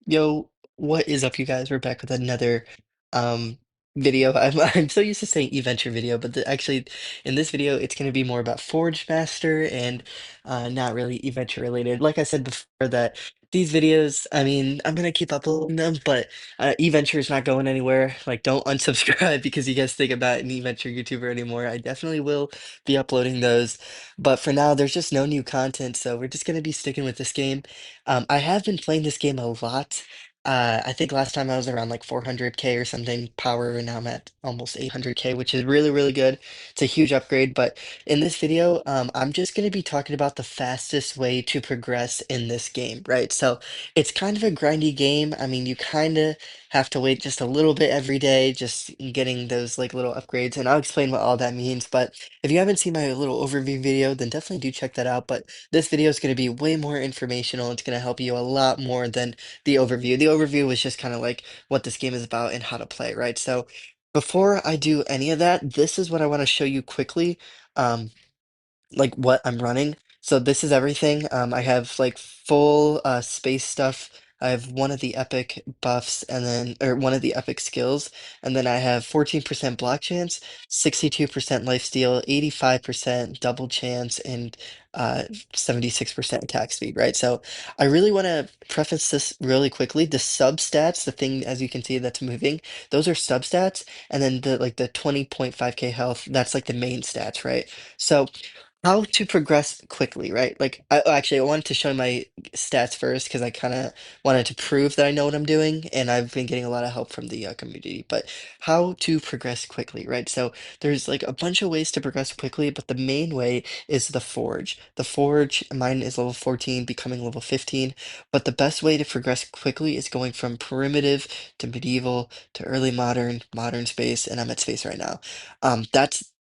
Yo, what is up, you guys? We're back with another um video. I'm so used to saying eventure video, but actually in this video it's going to be more about Forge Master and not really eventure related. Like I said before, that these videos, I mean, I'm gonna keep uploading them, but eventure is not going anywhere. Like, don't unsubscribe because you guys think about an eventure YouTuber anymore. I definitely will be uploading those, but for now, there's just no new content, so we're just gonna be sticking with this game. I have been playing this game a lot. I think last time I was around like 400k or something power, and now I'm at almost 800k, which is really, really good. It's a huge upgrade. But in this video, I'm just going to be talking about the fastest way to progress in this game, right? So it's kind of a grindy game. I mean, you kind of have to wait just a little bit every day, just getting those like little upgrades, and I'll explain what all that means. But if you haven't seen my little overview video, then definitely do check that out. But this video is going to be way more informational. It's going to help you a lot more than the overview. The overview was just kind of like what this game is about and how to play, right? So before I do any of that, this is what I want to show you quickly. Um, like what I'm running. So this is everything. I have like full space stuff. I have one of the epic buffs and then, or one of the epic skills, and then I have 14% block chance, 62% lifesteal, 85% double chance, and 76% attack speed, right? So I really want to preface this really quickly. The substats, the thing as you can see that's moving, those are substats, and then the like the 20.5k health, that's like the main stats, right? So how to progress quickly, right? Like, actually, I wanted to show my stats first because I kind of wanted to prove that I know what I'm doing, and I've been getting a lot of help from the community. But how to progress quickly, right? So there's like a bunch of ways to progress quickly, but the main way is the Forge. The Forge, mine is level 14, becoming level 15. But the best way to progress quickly is going from primitive to medieval to early modern, modern space, and I'm at space right now.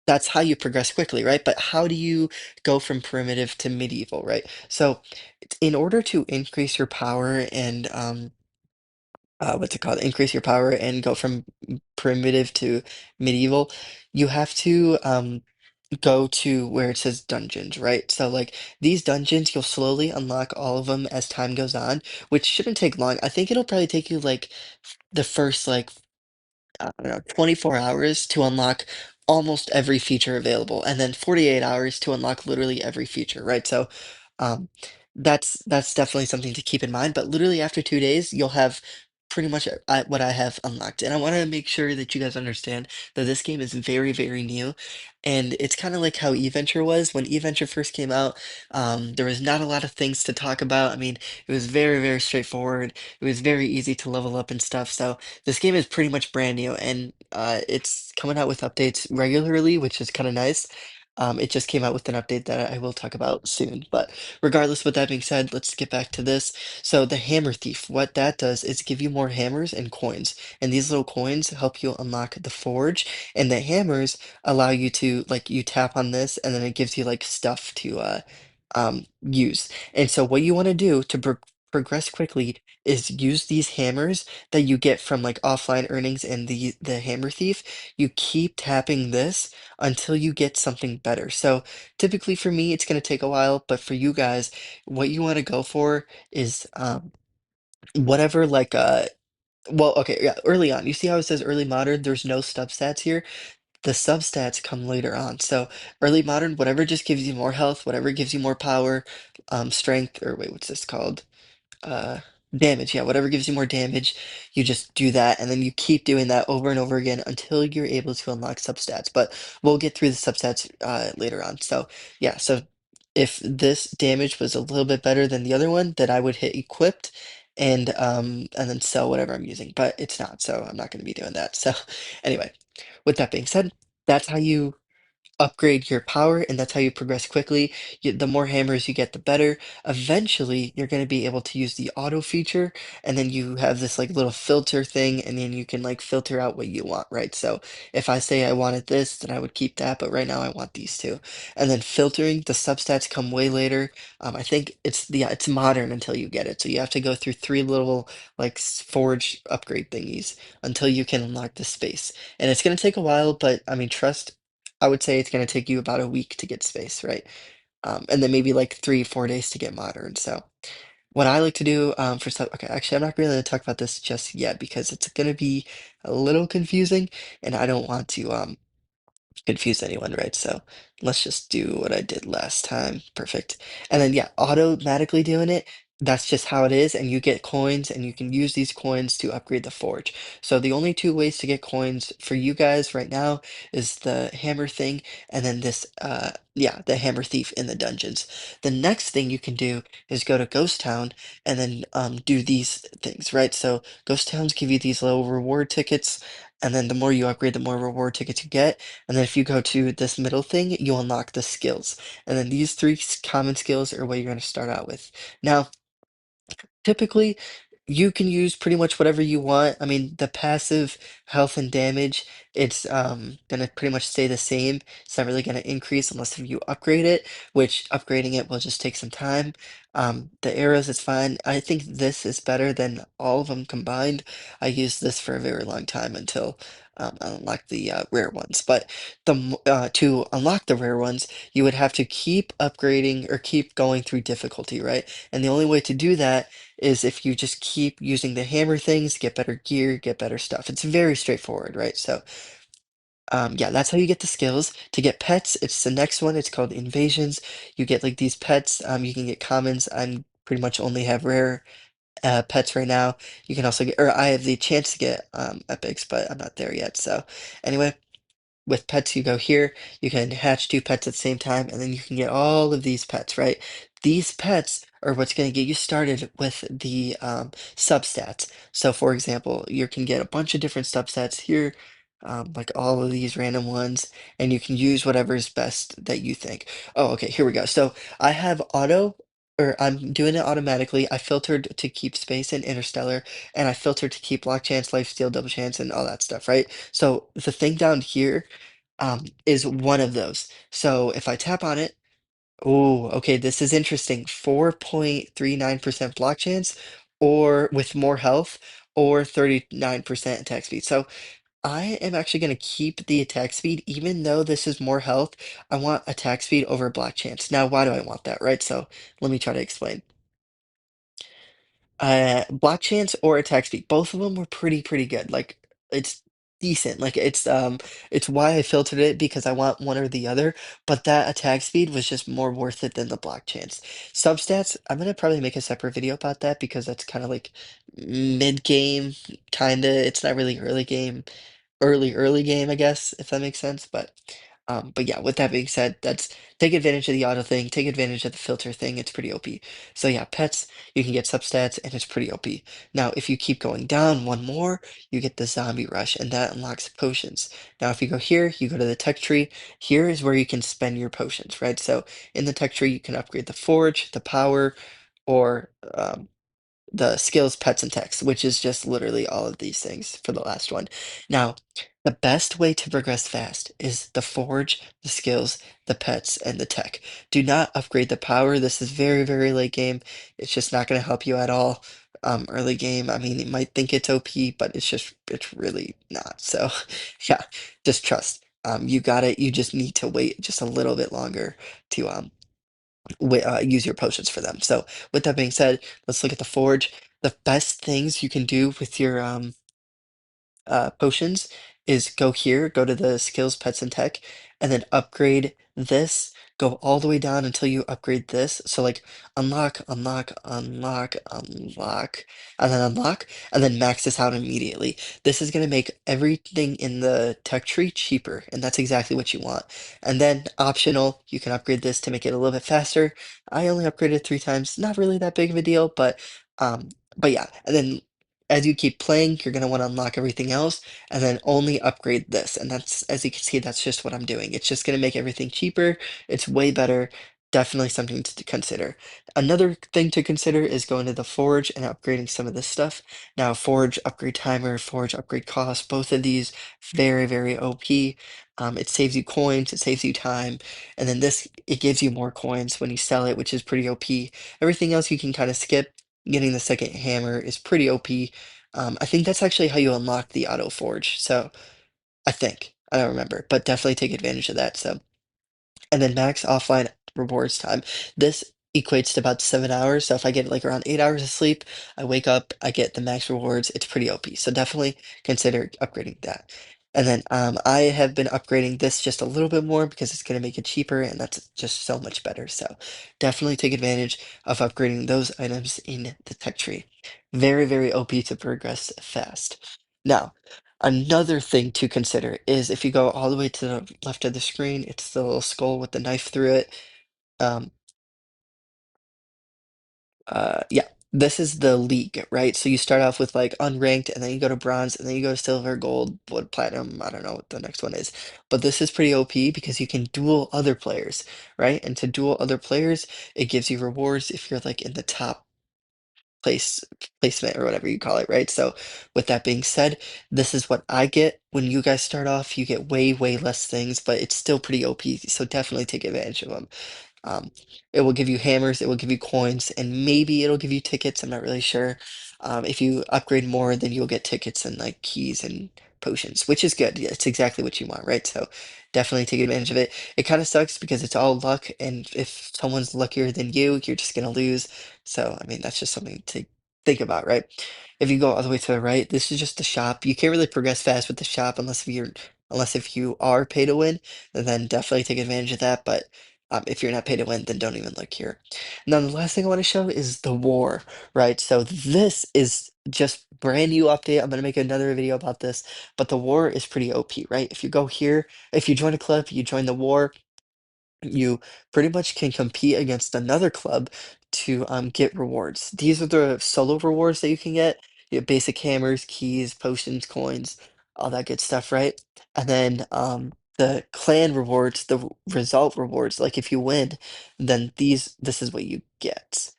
That's how you progress quickly, right? But how do you go from primitive to medieval, right? So in order to increase your power and what's it called? Increase your power and go from primitive to medieval, you have to go to where it says dungeons, right? So like these dungeons, you'll slowly unlock all of them as time goes on, which shouldn't take long. I think it'll probably take you like the first like I don't know, 24 hours to unlock almost every feature available, and then 48 hours to unlock literally every feature, right? So, um, that's definitely something to keep in mind. But literally after 2 days, you'll have pretty much what I have unlocked. And I want to make sure that you guys understand that this game is very, very new, and it's kind of like how eVenture was when eVenture first came out. There was not a lot of things to talk about. I mean, it was very, very straightforward. It was very easy to level up and stuff. So this game is pretty much brand new, and it's coming out with updates regularly, which is kind of nice. It just came out with an update that I will talk about soon. But regardless, with that being said, let's get back to this. So the Hammer Thief, what that does is give you more hammers and coins, and these little coins help you unlock the forge, and the hammers allow you to like you tap on this, and then it gives you like stuff to use. And so what you want to do to progress quickly is use these hammers that you get from like offline earnings and the hammer thief. You keep tapping this until you get something better. So typically for me it's going to take a while, but for you guys, what you want to go for is whatever like well, okay, yeah, early on. You see how it says early modern? There's no substats here. The substats come later on. So early modern, whatever just gives you more health, whatever gives you more power, strength, or wait, what's this called? uh Damage, yeah, whatever gives you more damage, you just do that, and then you keep doing that over and over again until you're able to unlock substats. But we'll get through the substats later on. So yeah, so if this damage was a little bit better than the other one, then I would hit equipped and then sell whatever I'm using, but it's not, so I'm not going to be doing that. So anyway, with that being said, that's how you upgrade your power, and that's how you progress quickly. The more hammers you get, the better. Eventually, you're going to be able to use the auto feature, and then you have this like little filter thing, and then you can like filter out what you want, right? So if I say I wanted this, then I would keep that, but right now I want these two. And then filtering, the substats come way later. I think it's modern until you get it. So you have to go through three little like forge upgrade thingies until you can unlock the space. And it's going to take a while, but I mean, trust. I would say it's going to take you about a week to get space, right? And then maybe like 3, 4 days to get modern. So What I like to do for stuff, okay, actually, I'm not really going to talk about this just yet because it's going to be a little confusing and I don't want to confuse anyone, right? So let's just do what I did last time. Perfect. And then, yeah, automatically doing it. That's just how it is. And you get coins and you can use these coins to upgrade the forge. So the only two ways to get coins for you guys right now is the hammer thing and then this, yeah, the hammer thief in the dungeons. The next thing you can do is go to Ghost Town and then do these things, right? So Ghost Towns give you these little reward tickets. And then the more you upgrade, the more reward tickets you get. And then if you go to this middle thing, you unlock the skills. And then these three common skills are what you're going to start out with. Now, typically, you can use pretty much whatever you want. I mean, the passive health and damage, it's gonna pretty much stay the same. It's not really gonna increase unless if you upgrade it, which upgrading it will just take some time. The arrows, it's fine. I think this is better than all of them combined. I used this for a very long time until I unlocked the rare ones. But to unlock the rare ones, you would have to keep upgrading or keep going through difficulty, right? And the only way to do that is if you just keep using the hammer things, get better gear, get better stuff. It's very straightforward, right? So, yeah, that's how you get the skills. To get pets, it's the next one. It's called invasions. You get like these pets. You can get commons. I'm pretty much only have rare pets right now. You can also get, or I have the chance to get epics, but I'm not there yet. So, anyway, with pets, you go here, you can hatch two pets at the same time, and then you can get all of these pets, right? These pets are what's going to get you started with the substats. So, for example, you can get a bunch of different substats here, like all of these random ones, and you can use whatever's best that you think. Oh, okay, here we go. So, I have auto. Or I'm doing it automatically. I filtered to keep space and interstellar, and I filtered to keep block chance, life steal, double chance, and all that stuff, right? So the thing down here is one of those. So if I tap on it, oh, okay, this is interesting. 4.39% block chance, or with more health, or 39% attack speed. So I am actually going to keep the attack speed, even though this is more health. I want attack speed over block chance. Now, why do I want that, right? So let me try to explain. Block chance or attack speed, both of them were pretty good. Like it's decent. Like it's why I filtered it because I want one or the other, but that attack speed was just more worth it than the block chance. Substats, I'm gonna probably make a separate video about that because that's kind of like mid game, kinda. It's not really early game, I guess, if that makes sense. But yeah, with that being said, that's take advantage of the auto thing, take advantage of the filter thing. It's pretty OP. So yeah, pets, you can get substats, and it's pretty OP. Now, if you keep going down one more, you get the zombie rush, and that unlocks potions. Now, if you go here, you go to the tech tree. Here is where you can spend your potions, right? So in the tech tree, you can upgrade the forge, the power, or the skills, pets, and techs, which is just literally all of these things for the last one. Now, the best way to progress fast is the forge, the skills, the pets, and the tech. Do not upgrade the power. This is very late game. It's just not going to help you at all. Early game, I mean, you might think it's OP, but it's really not. So, yeah, just trust. You got it. You just need to wait just a little bit longer to use your potions for them. So with that being said, let's look at the forge. The best things you can do with your potions is go here, go to the skills, pets, and tech, and then upgrade this. Go all the way down until you upgrade this. So like unlock, and then max this out immediately. This is going to make everything in the tech tree cheaper, and that's exactly what you want. And then optional, you can upgrade this to make it a little bit faster. I only upgraded 3 times, not really that big of a deal, but yeah. And then as you keep playing, you're going to want to unlock everything else and then only upgrade this. And that's, as you can see, that's just what I'm doing. It's just going to make everything cheaper. It's way better. Definitely something to consider. Another thing to consider is going to the forge and upgrading some of this stuff. Now, forge upgrade timer, forge upgrade cost, both of these very OP. It saves you coins, it saves you time, and then this it gives you more coins when you sell it, which is pretty OP. Everything else you can kind of skip. Getting the second hammer is pretty OP. I think that's actually how you unlock the auto forge. So I think I don't remember, but definitely take advantage of that. So and then max offline rewards time. This equates to about 7 hours. So if I get like around 8 hours of sleep, I wake up, I get the max rewards. It's pretty OP. So definitely consider upgrading that. And then I have been upgrading this just a little bit more because it's going to make it cheaper and that's just so much better. So definitely take advantage of upgrading those items in the tech tree. Very, very OP to progress fast. Now, another thing to consider is if you go all the way to the left of the screen, it's the little skull with the knife through it. Um, yeah, this is the league, right? So you start off with like unranked, and then you go to bronze, and then you go to silver, gold, blood, platinum. I don't know what the next one is, but this is pretty OP because you can duel other players, right? And to duel other players, it gives you rewards if you're like in the top place placement or whatever you call it, right? So with that being said, this is what I get when you guys start off. You get way, way less things, but it's still pretty OP. So definitely take advantage of them. Um, it will give you hammers, it will give you coins, and maybe it'll give you tickets. I'm not really sure. If you upgrade more, then you'll get tickets and like keys and potions, which is good. Yeah, it's exactly what you want, right? So definitely take advantage of it. It kind of sucks because it's all luck, and if someone's luckier than you, you're just gonna lose. So I mean, that's just something to think about, right? If you go all the way to the right, this is just the shop. You can't really progress fast with the shop unless if you are pay to win, then definitely take advantage of that. But if you're not paid to win, then don't even look here. Now, the last thing I want to show is the war, right? So this is just brand new update. I'm gonna make another video about this, but the war is pretty OP, right? If you go here, if you join a club, you join the war, you pretty much can compete against another club to get rewards. These are the solo rewards that you can get. You get basic hammers, keys, potions, coins, all that good stuff, right? And then the clan rewards, the result rewards, like if you win, then this is what you get.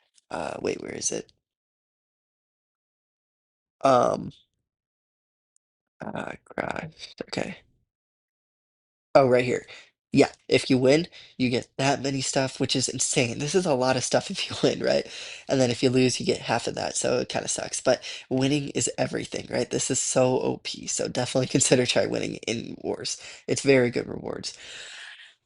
Wait, where is it? Um, gosh, okay. Oh, right here. Yeah, if you win, you get that many stuff, which is insane. This is a lot of stuff if you win, right? And then if you lose, you get half of that, so it kind of sucks. But winning is everything, right? This is so OP, so definitely consider try winning in wars. It's very good rewards.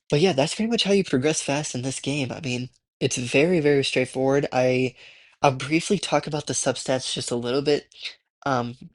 But yeah, that's pretty much how you progress fast in this game. I mean, it's very, very straightforward. I'll briefly talk about the substats just a little bit.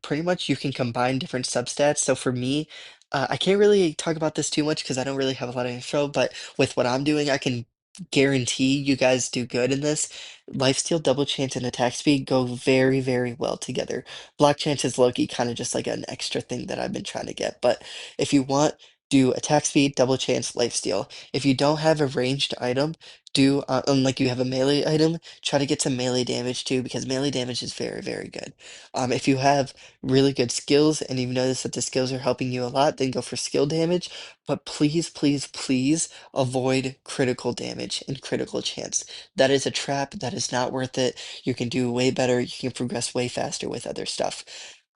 Pretty much you can combine different substats. So for me, I can't really talk about this too much because I don't really have a lot of info, but with what I'm doing, I can guarantee you guys do good in this. Lifesteal, double chance, and attack speed go very, very well together. Block chance is low-key kind of just like an extra thing that I've been trying to get. But if you want, do attack speed, double chance, lifesteal. If you don't have a ranged item, do unlike you have a melee item, try to get some melee damage too, because melee damage is very, very good. If you have really good skills and you've noticed that the skills are helping you a lot, then go for skill damage. But please, please, please avoid critical damage and critical chance. That is a trap. That is not worth it. You can do way better. You can progress way faster with other stuff.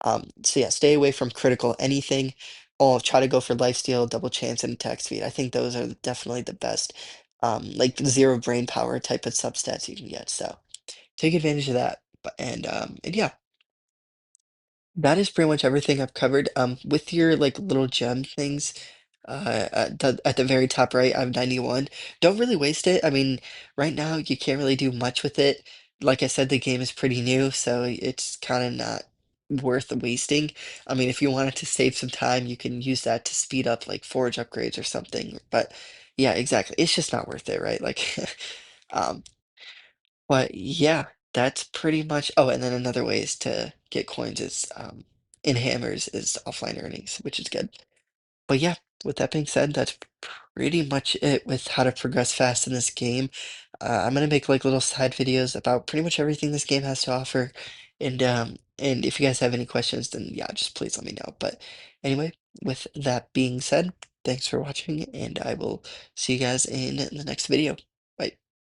So yeah, stay away from critical anything. Or try to go for lifesteal, double chance, and attack speed. I think those are definitely the best, like zero brain power type of substats you can get. So take advantage of that. And yeah, that is pretty much everything I've covered. With your like little gem things, at the very top right, I have 91. Don't really waste it. I mean, right now you can't really do much with it. Like I said, the game is pretty new, so it's kind of not worth wasting. I mean, if you wanted to save some time, you can use that to speed up like forge upgrades or something. But yeah, exactly. It's just not worth it, right? Like, um, but yeah, that's pretty much. Oh, and then another way is to get coins is in hammers is offline earnings, which is good. But yeah, with that being said, that's pretty much it with how to progress fast in this game. I'm gonna make like little side videos about pretty much everything this game has to offer. And if you guys have any questions, then yeah, just please let me know. But anyway, with that being said, thanks for watching, and I will see you guys in the next video.